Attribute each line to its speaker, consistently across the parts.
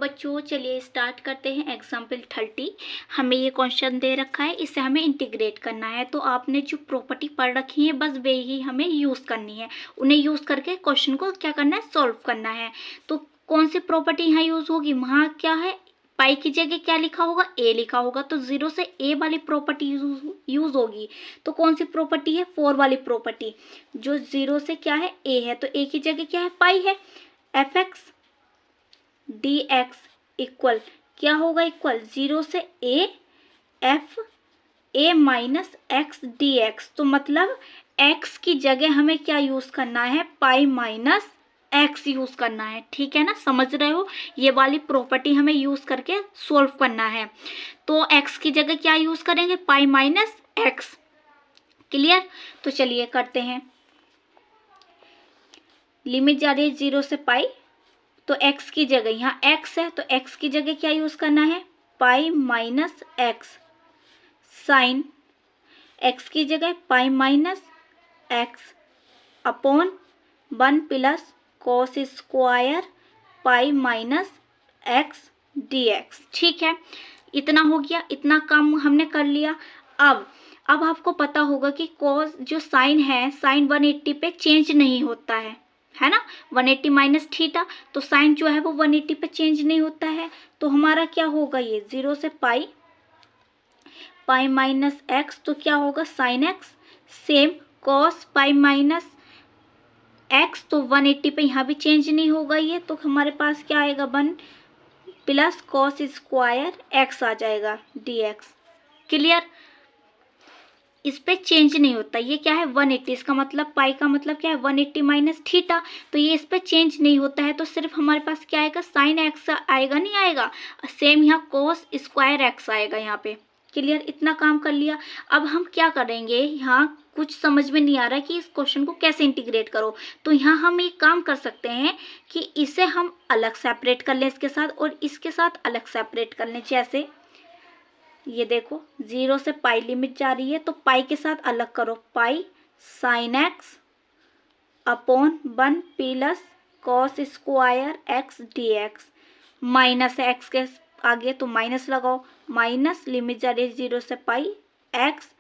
Speaker 1: बच्चों चलिए स्टार्ट करते हैं एग्जाम्पल 30। हमें ये क्वेश्चन दे रखा है, इसे हमें इंटीग्रेट करना है। तो आपने जो प्रॉपर्टी पढ़ रखी है बस वे ही हमें यूज़ करनी है, उन्हें यूज़ करके क्वेश्चन को क्या करना है, सॉल्व करना है। तो कौन सी प्रॉपर्टी यहाँ यूज़ होगी, वहाँ क्या है, पाई की जगह क्या लिखा होगा, ए लिखा होगा। तो 0 से ए वाली प्रॉपर्टी यूज होगी। तो कौन सी प्रॉपर्टी है, 4 वाली प्रॉपर्टी, जो 0 से क्या है, ए है। तो ए की जगह क्या है, पाई है। F x d x equal क्या होगा, इक्वल 0 से A F A minus x d x. तो मतलब एक्स की जगह हमें क्या यूज करना है, पाई माइनस एक्स यूज करना है। ठीक है ना, समझ रहे हो, ये वाली प्रॉपर्टी हमें यूज करके सोल्व करना है। तो एक्स की जगह क्या यूज करेंगे, पाई माइनस एक्स। क्लियर। तो चलिए करते हैं। लिमिट जा रही है 0 से पाई, तो x की जगह, यहाँ x है तो x की जगह क्या यूज करना है, pi minus x. Sine x की जगह pi minus x upon 1 plus cos square pi minus x d x. ठीक है, इतना हो गया, इतना काम हमने कर लिया। अब आपको पता होगा कि कॉस जो साइन है, साइन 180 पे चेंज नहीं होता है ना, 180 माइनस थीटा। तो साइन जो है वो 180 पे चेंज नहीं होता है। तो हमारा क्या होगा, ये 0 से पाई, पाई माइनस एक्स, तो क्या होगा sine x. Same cos pi minus x, तो 180 पे यहाँ भी चेंज नहीं होगा ये। तो हमारे पास क्या आएगा, 1 प्लस कॉस स्क्वायर एक्स आ जाएगा डी एक्स। क्लियर। इस पे चेंज नहीं होता, ये क्या है 180, इसका मतलब पाई का मतलब क्या है 180 माइनस थीटा। तो ये इस पे चेंज नहीं होता है, तो सिर्फ हमारे पास क्या आएगा, साइन एक्स आएगा, नहीं आएगा। सेम यहाँ कोस स्क्वायर एक्स आएगा यहाँ पे। क्लियर, इतना काम कर लिया। अब हम क्या करेंगे, यहाँ कुछ समझ में नहीं आ रहा कि इस क्वेश्चन को कैसे इंटीग्रेट करो। तो यहाँ हम एक काम कर सकते हैं कि इसे हम अलग सेपरेट कर लें इसके साथ, और इसके साथ अलग सेपरेट कर लें। जैसे ये देखो 0 से पाई लिमिट जा रही है, तो पाई के साथ अलग करो, pi sine x upon 1 plus cos square x d x. Minus x के आगे तो माइनस लगाओ, माइनस लिमिट जा रही है 0 से pi x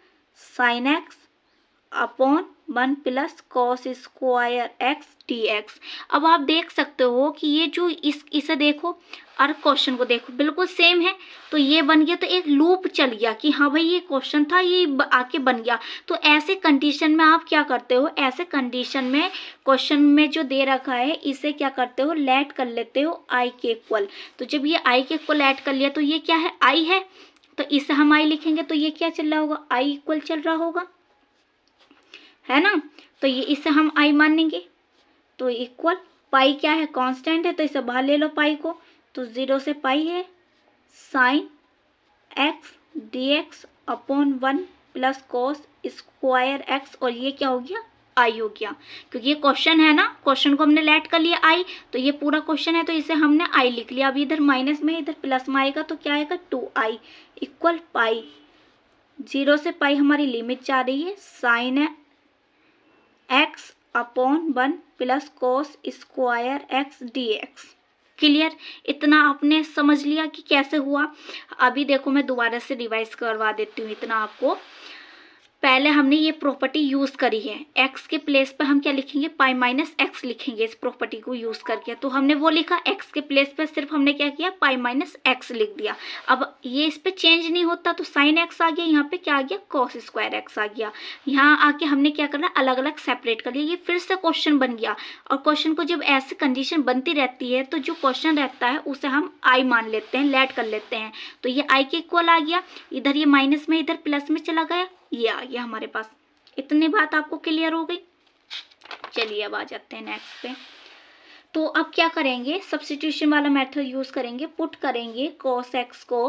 Speaker 1: sine x upon 1 plus cos square x d x. अब आप देख सकते हो कि ये जो इसे देखो और क्वेश्चन को देखो, बिल्कुल सेम है। तो ये बन गया, तो एक लूप चल गया कि हाँ भाई ये क्वेश्चन था, ये आके बन गया। तो ऐसे कंडीशन में आप क्या करते हो, ऐसे कंडीशन में क्वेश्चन में जो दे रखा है इसे क्या करते हो, लेट कर लेते हो आई के इक्वल। तो जब ये आई के इक्वल ऐड कर लिया, तो ये क्या है, आई है, तो इसे हम आई लिखेंगे। तो ये क्या चल रहा होगा, आई इक्वल चल रहा होगा, है ना। तो ये इसे हम आई मानेंगे। तो इक्वल पाई क्या है, कांस्टेंट है, तो इसे बाहर ले लो पाई को। तो 0 से पाई है sine x d x upon 1 plus cos square x, और ये क्या हो गया, आई हो गया। क्योंकि ये क्वेश्चन है ना, क्वेश्चन को हमने लेट कर लिया आई, तो ये पूरा क्वेश्चन है, तो इसे हमने आई लिख लिया। अब इधर माइनस में इधर प्लस में आएगा, तो क्या आएगा 2i इक्वल पाई। 0 से पाई हमारी लिमिट जा रही है sign x upon 1 plus cos square x d x. Clear, इतना आपने समझ लिया कि कैसे हुआ। अभी देखो मैं दोबारा से रिवाइज करवा देती हूँ इतना आपको। पहले हमने ये प्रॉपर्टी यूज करी है, x के प्लेस पे हम क्या लिखेंगे, पाई माइनस एक्स लिखेंगे इस प्रॉपर्टी को यूज करके। तो हमने वो लिखा, x के प्लेस पे सिर्फ हमने क्या किया, पाई माइनस एक्स लिख दिया। अब ये इस पे चेंज नहीं होता, तो साइन एक्स आ गया, यहाँ पे क्या आ गया, कॉस स्क्वायर एक्स आ गया। यहाँ आके हमने क्या करना, अलग अलग सेपरेट कर लिया। ये फिर से क्वेश्चन बन गया। और क्वेश्चन को जब ऐसे कंडीशन बनती रहती है, तो जो क्वेश्चन रहता है उसे हम आई मान लेते हैं, लेट कर लेते हैं। तो ये आई के इक्वल आ गया, इधर ये माइनस में इधर प्लस में चला गया, ये आ गया हमारे पास। इतनी बात आपको क्लियर हो गई। चलिए अब आ जाते हैं नेक्स्ट पे। तो अब क्या करेंगे, सब्स्टिट्यूशन वाला मेथड यूज करेंगे। पुट करेंगे cos x को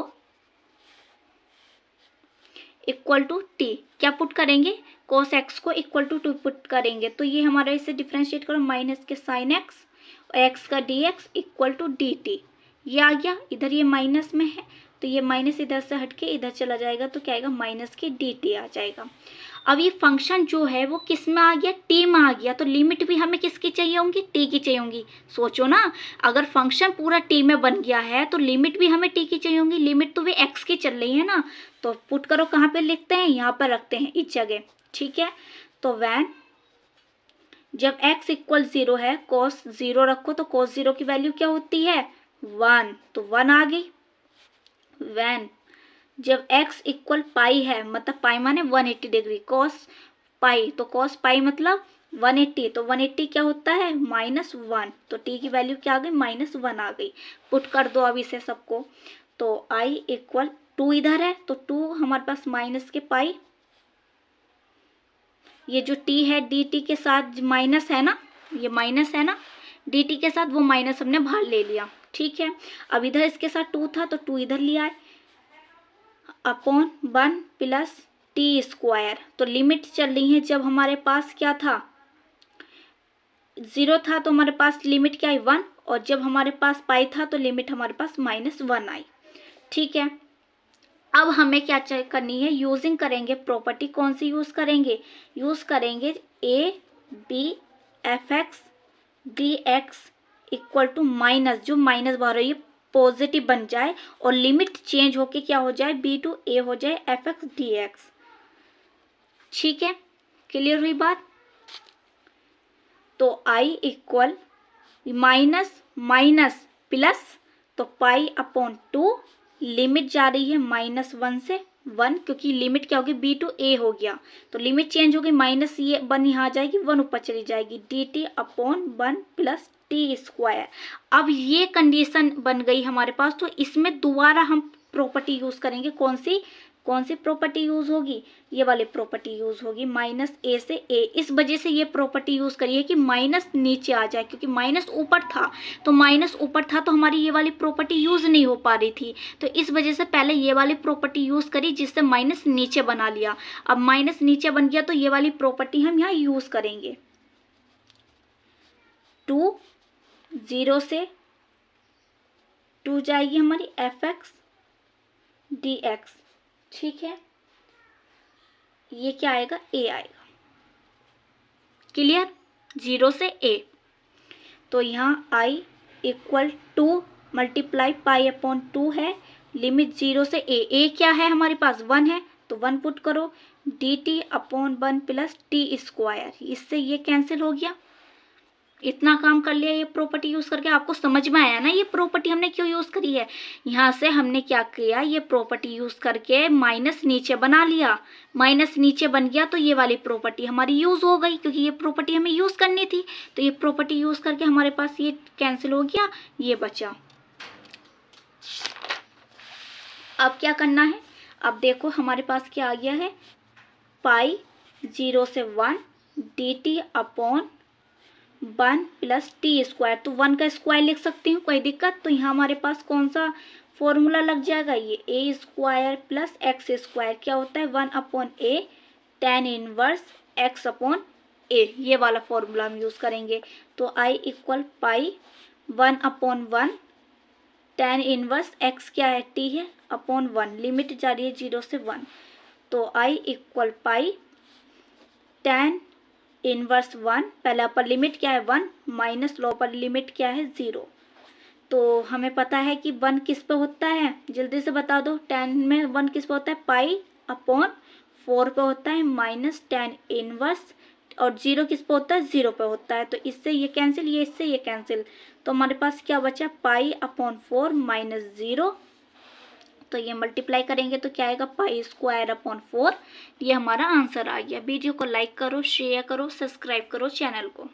Speaker 1: इक्वल टू टी। क्या पुट करेंगे, cos x को इक्वल टू 2 पुट करेंगे। तो ये हमारा, इसे डिफ्रेंशिएट करो, माइनस के साइन x और x का dx equal to d t. ये आ गया, इधर ये माइनस में है, तो ये माइनस इधर से हटके इधर चला जाएगा, तो क्या आएगा, माइनस के डी टी आ जाएगा। अब ये फंक्शन जो है वो किस में आ गया, टी में आ गया, तो लिमिट भी हमें किसकी चाहिए होंगी, टी की चाहिए होंगी। सोचो ना, अगर फंक्शन पूरा टी में बन गया है तो लिमिट भी हमें टी की चाहिए होंगी, लिमिट तो वे एक्स की चल रही है ना। तो पुट करो, कहाँ पे लिखते हैं, यहाँ पर रखते हैं इस जगह, ठीक है। तो वैन जब x इक्वल 0 है, cos 0 रखो तो cos 0 की वैल्यू क्या होती है, 1, तो 1 आ गई। वैन जब x इक्वल पाई है, मतलब पाई माने 180 डिग्री, cos पाई, तो cos पाई मतलब 180, तो 180 क्या होता है, -1, तो t की वैल्यू क्या आ गई, -1 आ गई। पुट कर दो अब इसे सबको, तो i इक्वल 2 इधर है, तो 2 हमारे पास माइनस के पाई, ये जो t है dt के साथ माइनस है ना, ये माइनस है ना, dt के साथ वो माइनस हमने बाहर ले लिया, ठीक है। अब इधर इसके साथ 2 था तो 2 इधर लिया है, अपॉन 1 प्लस टी स्क्वायर। तो लिमिट चल रही है, जब हमारे पास क्या था, 0 था तो हमारे पास लिमिट क्या आई, 1, और जब हमारे पास पाई था तो लिमिट हमारे पास -1 आई, ठीक है। अब हमें क्या चेक करनी है, यूजिंग करेंगे प्रॉपर्टी, कौन सी यूज करेंगे, यूज करेंगे a b f x d x equal to minus, जो माइनस बाहर है ये पॉजिटिव बन जाए और लिमिट चेंज होके क्या हो जाए, बी टू ए हो जाए एफ एक्स डी एक्स, ठीक है। क्लियर हुई बात। तो I equal minus minus plus, तो पाई अपॉन 2, लिमिट जा रही है -1 से 1, क्योंकि लिमिट क्या होगी, बी टू ए हो गया, तो लिमिट चेंज होगी, माइनस ये 1 यहाँ आ जाएगी, 1 ऊपर चली जाएगी, D T upon 1 plus T square. अब ये कंडीशन बन गई हमारे पास, तो इसमें दोबारा हम प्रॉपर्टी यूज करेंगे, कौन सी प्रॉपर्टी यूज होगी, ये वाली प्रॉपर्टी यूज होगी, -a से a। इस वजह से ये प्रॉपर्टी यूज करी है कि माइनस नीचे आ जाए, क्योंकि माइनस ऊपर था, तो माइनस ऊपर था तो हमारी ये वाली प्रॉपर्टी यूज नहीं हो पा रही थी, तो इस वजह से पहले ये वाली प्रॉपर्टी यूज करी, जिससे माइनस नीचे बना लिया। अब माइनस नीचे बन गया तो ये वाली प्रॉपर्टी हम यहाँ यूज करेंगे। 2 0 से 2 जाएगी हमारी एफ एक्स डी एक्स, ठीक है। ये क्या आएगा, a आएगा, क्लियर, 0 से a। तो यहाँ i equal 2 multiply pi upon 2 है, लिमिट 0 से a क्या है हमारे पास, 1 है, तो 1 पुट करो, dt upon 1 plus T square, इससे ये कैंसिल हो गया। इतना काम कर लिया ये प्रॉपर्टी यूज करके, आपको समझ में आया ना ये प्रॉपर्टी हमने क्यों यूज करी है। यहाँ से हमने क्या किया, ये प्रॉपर्टी यूज करके माइनस नीचे बना लिया, माइनस नीचे बन गया तो ये वाली प्रॉपर्टी हमारी यूज हो गई, क्योंकि ये प्रॉपर्टी हमें यूज करनी थी, तो ये प्रॉपर्टी यूज करके हमारे पास ये कैंसिल हो गया, ये बचा। अब क्या करना है, अब देखो हमारे पास क्या आ गया है, पाई 0 से 1 D T upon 1 plus T square, तो 1 का स्क्वायर लिख सकती हूँ, कोई दिक्कत। तो यहाँ हमारे पास कौन सा फॉर्मूला लग जाएगा, ये a square plus x square क्या होता है, 1 upon a tan inverse x upon a, ये वाला फॉर्मूला हम यूज करेंगे। तो I equal pi 1 upon 1 tan inverse x क्या है, टी है, अपॉन 1, लिमिट जा रही है 0 से 1, तो I equal pi tan inverse 1, पहला अपर लिमिट क्या है 1, माइनस लोअर लिमिट क्या है 0। तो हमें पता है कि 1 किस पे होता है, जल्दी से बता दो, tan में 1 किस पे होता है, पाई अपॉन 4 पे होता है, माइनस tan इनवर्स, और 0 किस पे होता है, 0 पे होता है, तो इससे ये कैंसिल, ये इससे ये कैंसिल, तो हमारे पास क्या बचा, पाई अपॉन 4 माइनस 0, तो ये मल्टीप्लाई करेंगे तो क्या आएगा, पाई स्क्वायर अपॉन 4, ये हमारा आंसर आ गया। वीडियो को लाइक करो, शेयर करो, सब्सक्राइब करो चैनल को।